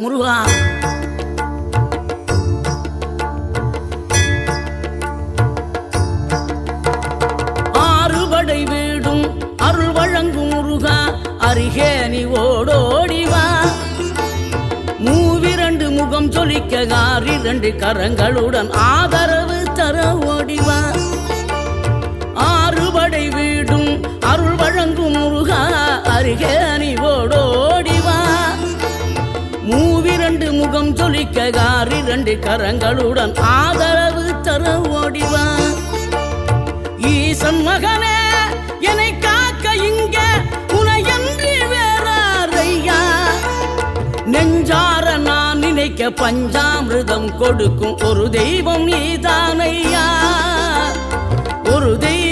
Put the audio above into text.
முருகா. ஆறுபடை வீடும் அருள் வழங்கும் முருகா, அருகே நீ ஓடோடிவா. மூவிரண்டு முகம் சொலிக்க ஆறிரண்டு கரங்களுடன் ஆதரவு தர ஓடிவா. ஆறுபடை வீடும் அருள் வழங்கும் முருகா, அருகே நீ ஓடோடிவா. மூவிரண்டு முகம் சொலிக்க ஆறிரண்டு கரங்களுடன் ஆதரவு தர ஓடிவா. ஈசன் மகனே என்னை காக்க இங்க உனையன்றி வேறாரையா. நெஞ்சார நான் நினைக்க பஞ்சாமிர்தம் கொடுக்கும் ஒரு தெய்வம் நீதானையா, ஒரு தெய்வம்